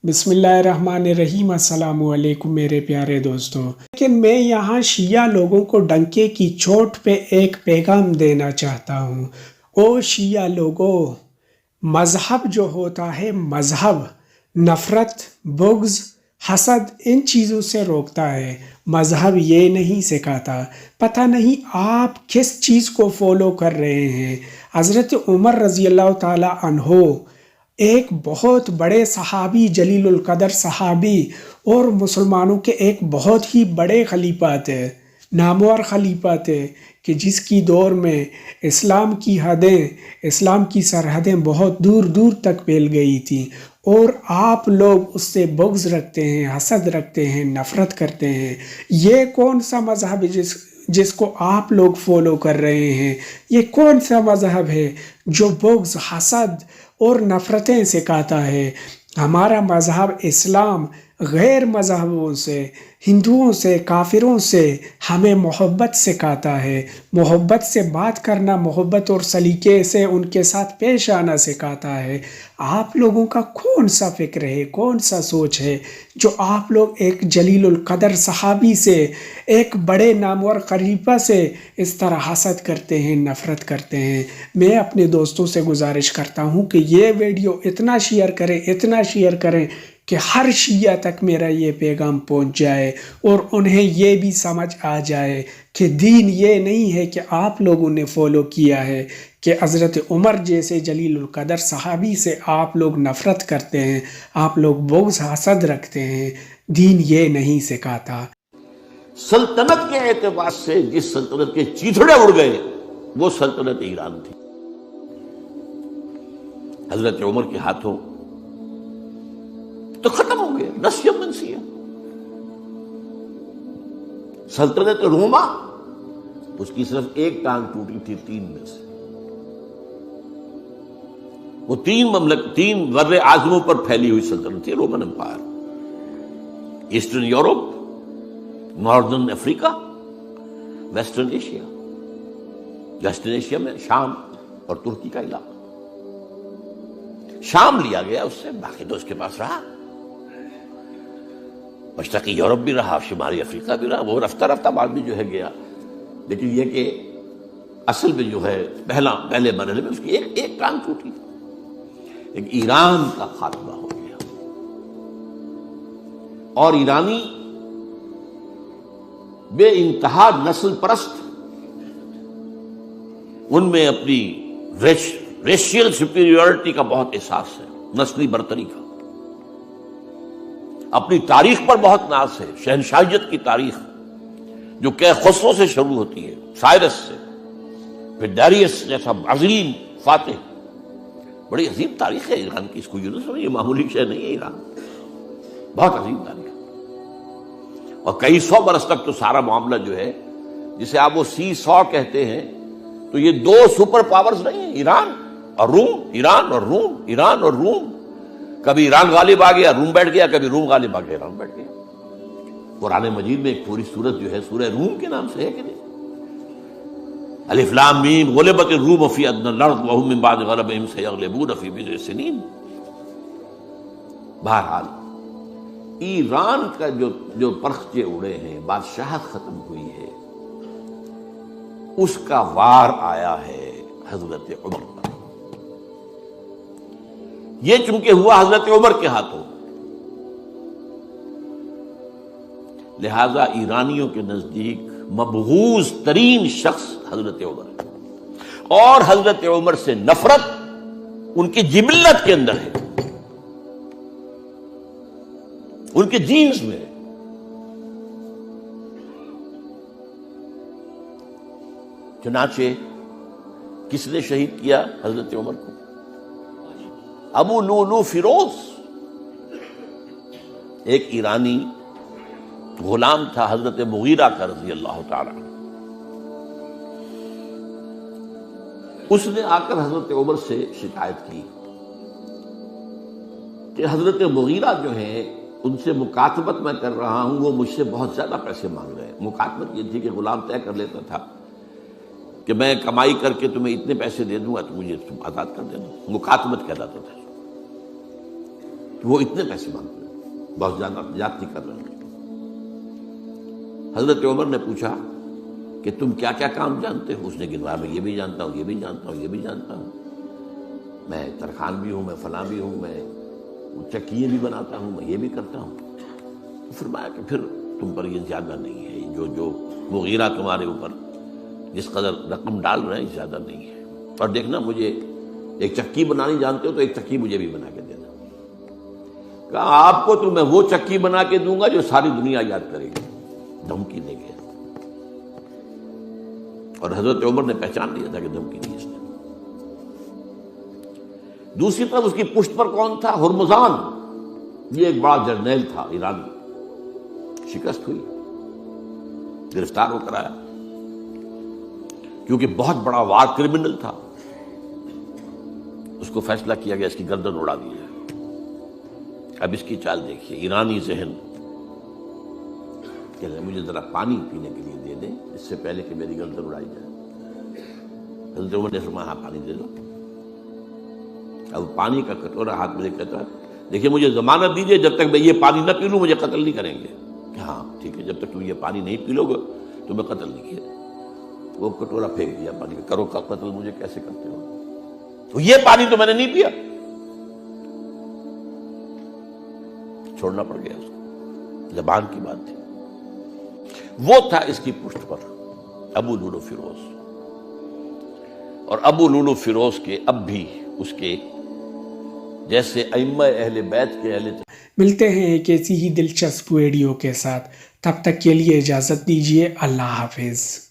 بسم اللہ الرحمن الرحیم۔ السلام علیکم میرے پیارے دوستو۔ لیکن میں یہاں شیعہ لوگوں کو ڈنکے کی چوٹ پہ ایک پیغام دینا چاہتا ہوں۔ او شیعہ لوگوں، مذہب جو ہوتا ہے، مذہب نفرت، بغض، حسد ان چیزوں سے روکتا ہے۔ مذہب یہ نہیں سکھاتا۔ پتہ نہیں آپ کس چیز کو فالو کر رہے ہیں۔ حضرت عمر رضی اللہ تعالی عنہ ایک بہت بڑے صحابی، جلیل القدر صحابی اور مسلمانوں کے ایک بہت ہی بڑے خلیفہ تھے، نامور خلیفہ تھے، کہ جس کی دور میں اسلام کی حدیں، اسلام کی سرحدیں بہت دور دور تک پھیل گئی تھیں، اور آپ لوگ اس سے بغض رکھتے ہیں، حسد رکھتے ہیں، نفرت کرتے ہیں۔ یہ کون سا مذہب ہے جس کو آپ لوگ فالو کر رہے ہیں؟ یہ کون سا مذہب ہے جو بغض، حسد اور نفرتیں سکھاتا ہے؟ ہمارا مذہب اسلام غیر مذہبوں سے، ہندوؤں سے، کافروں سے ہمیں محبت سکھاتا ہے، محبت سے بات کرنا، محبت اور سلیقے سے ان کے ساتھ پیش آنا سکھاتا ہے۔ آپ لوگوں کا کون سا فکر ہے، کون سا سوچ ہے جو آپ لوگ ایک جلیل القدر صحابی سے، ایک بڑے نامور خلیفہ سے اس طرح حسد کرتے ہیں، نفرت کرتے ہیں؟ میں اپنے دوستوں سے گزارش کرتا ہوں کہ یہ ویڈیو اتنا شیئر کریں، اتنا شیئر کریں کہ ہر شیعہ تک میرا یہ پیغام پہنچ جائے اور انہیں یہ بھی سمجھ آ جائے کہ دین یہ نہیں ہے کہ آپ لوگوں نے فالو کیا ہے کہ حضرت عمر جیسے جلیل القدر صحابی سے آپ لوگ نفرت کرتے ہیں، آپ لوگ بغض، حسد رکھتے ہیں۔ دین یہ نہیں سکھاتا۔ سلطنت کے اعتبار سے جس سلطنت کے چیتھڑے اڑ گئے وہ سلطنت ایران تھی۔ حضرت عمر کے ہاتھوں تو ختم ہو گیا، نسیہ منسیہ۔ سلطنت روما، اس کی صرف ایک ٹانگ ٹوٹی تھی تین میں سے۔ وہ تین بر اعظموں پر پھیلی ہوئی سلطنت تھی Roman empire. Eastern Europe, northern Africa, western Asia. Western Asia میں شام اور ترکی کا علاقہ۔ شام لیا گیا اس سے، باقی تو اس کے پاس رہا۔ مشرقی یورپ بھی رہا، شمالی افریقہ بھی رہا، وہ رفتہ رفتہ بعد میں جو ہے گیا۔ لیکن یہ کہ اصل میں جو ہے پہلے مرحلے میں اس کی ایک ٹانگ ٹوٹی، ایک ایران کا خاتمہ ہو گیا۔ اور ایرانی بے انتہا نسل پرست، ان میں اپنی ریشیل سپیریورٹی کا بہت احساس ہے، نسلی برتری کا۔ اپنی تاریخ پر بہت ناز ہے، شہنشاہیت کی تاریخ جو کہ خسرو سے شروع ہوتی ہے، سائرس سے، پھر ڈیریس جیسا عظیم فاتح۔ بڑی عظیم تاریخ ہے ایران کی، اس کو یہ معمولی شے نہیں ہے۔ ایران بہت عظیم تاریخ ہے، اور کئی سو برس تک تو سارا معاملہ جو ہے، جسے آپ وہ سی100 کہتے ہیں، تو یہ دو سپر پاورز نہیں ہیں، ایران اور روم، ایران اور روم، ایران اور روم۔ کبھی ایران غالب آ گیا، روم بیٹھ گیا، کبھی روم غالب آ گیا، ایران بیٹھ گیا۔ قرآن مجید میں ایک پوری سورت جو ہے سورہ روم کے نام سے ہے کہ نہیں؟ الف لام میم غلبت الروم فی ادنی الارض وهم من بعد غلبهم سیغلبون فی بضع سنین۔ بہرحال ایران کا جو پرخچے اڑے ہیں، بادشاہت ختم ہوئی ہے، اس کا وار آیا ہے حضرت عمر پر۔ یہ چونکہ ہوا حضرت عمر کے ہاتھوں، لہذا ایرانیوں کے نزدیک مبغوض ترین شخص حضرت عمر ہے، اور حضرت عمر سے نفرت ان کی جبلت کے اندر ہے، ان کے جینز میں ہے۔ چنانچہ کس نے شہید کیا حضرت عمر کو؟ ابو لولو فیروز، ایک ایرانی غلام تھا حضرت مغیرہ کا رضی اللہ تعالی عنہ۔ اس نے آ کر حضرت عمر سے شکایت کی کہ حضرت مغیرہ جو ہے، ان سے مکاتبت میں کر رہا ہوں، وہ مجھ سے بہت زیادہ پیسے مانگ رہے ہیں۔ مکاتبت یہ تھی کہ غلام طے کر لیتا تھا کہ میں کمائی کر کے تمہیں اتنے پیسے دے دوں گا تو مجھے تم آزاد کر دینا، مکاتبت کہلاتا تھا۔ وہ اتنے پیسے مانگتے ہیں، بہت زیادتی کر رہے ہیں۔ حضرت عمر نے پوچھا کہ تم کیا کیا کام جانتے ہو؟ اس نے گنوایا، میں یہ بھی جانتا ہوں، یہ بھی جانتا ہوں، یہ بھی جانتا ہوں، میں ترخان بھی ہوں، میں فلاں بھی ہوں، میں چکیے بھی بناتا ہوں، میں یہ بھی کرتا ہوں۔ فرمایا کہ پھر تم پر یہ زیادہ نہیں ہے، جو مغیرہ تمہارے اوپر جس قدر رقم ڈال رہے ہیں زیادہ نہیں ہے، اور دیکھنا مجھے ایک چکی بنانی جانتے ہو تو ایک چکی مجھے بھی بنا کے دینا۔ کہا آپ کو تو میں وہ چکی بنا کے دوں گا جو ساری دنیا یاد کرے گی، دھمکی دے گے۔ اور حضرت عمر نے پہچان لیا تھا کہ دھمکی نہیں اس نے۔ دوسری طرف اس کی پشت پر کون تھا؟ ہرمزان، یہ ایک بڑا جرنیل تھا ایرانی، شکست ہوئی، گرفتار ہو کر آیا، کیونکہ بہت بڑا وار کرمنل تھا۔ اس کو فیصلہ کیا گیا اس کی گردن اڑا دی جائے۔ اب اس کی چال دیکھیے، ایرانی ذہن کہ مجھے ذرا پانی پینے کے لیے دے دیں اس سے پہلے کہ میری گردن اڑائی جائے۔ حضرت عمر نے فرمایا ہاں پانی دے دو۔ اب پانی کا کٹورا ہاتھ میں لے کہتا ہے دیکھیے مجھے ضمانت دیجیے جب تک میں یہ پانی نہ پی لوں مجھے قتل نہیں کریں گے۔ کہ ہاں ٹھیک ہے، جب تک تم یہ پانی نہیں پی لو گے تو میں قتل نہیں کیا۔ وہ کٹورا پھینک دیا پانی کا، کرو کا قتل مجھے کیسے کرتے ہو؟ تو یہ پانی تو میں نے نہیں پیا، چھوڑنا پڑ گیا اس کو، زبان کی بات تھی۔ وہ تھا اس کی پشت پر ابو لولو فیروز، اور ابو لولو فیروز کے اب بھی اس کے جیسے ائمہ اہل بیت کے اہل۔ ملتے ہیں ایک ایسی ہی دلچسپ ویڈیو کے ساتھ، تب تک کے لیے اجازت دیجیے، اللہ حافظ۔